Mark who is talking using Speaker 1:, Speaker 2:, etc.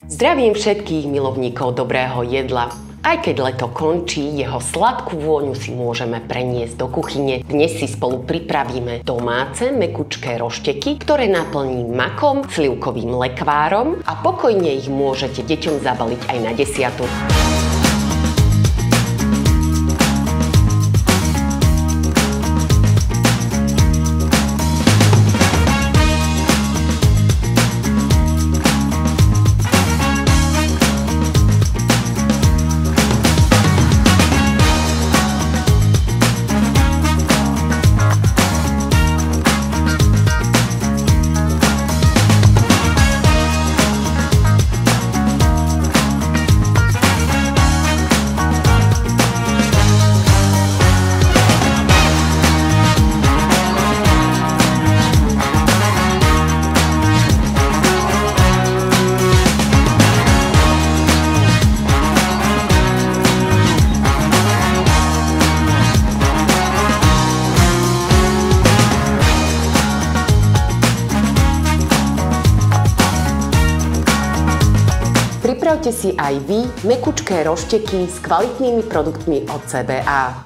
Speaker 1: Zdravím všetkých milovníkov dobrého jedla. Aj keď leto končí, jeho sladkú vôňu si môžeme preniesť do kuchyne. Dnes si spolu pripravíme domáce mekučké rošteky, ktoré naplním makom, slivkovým lekvárom a pokojne ich môžete deťom zabaliť aj na desiatu. Pripravte si aj vy mekučké rošteky s kvalitnými produktmi od CBA.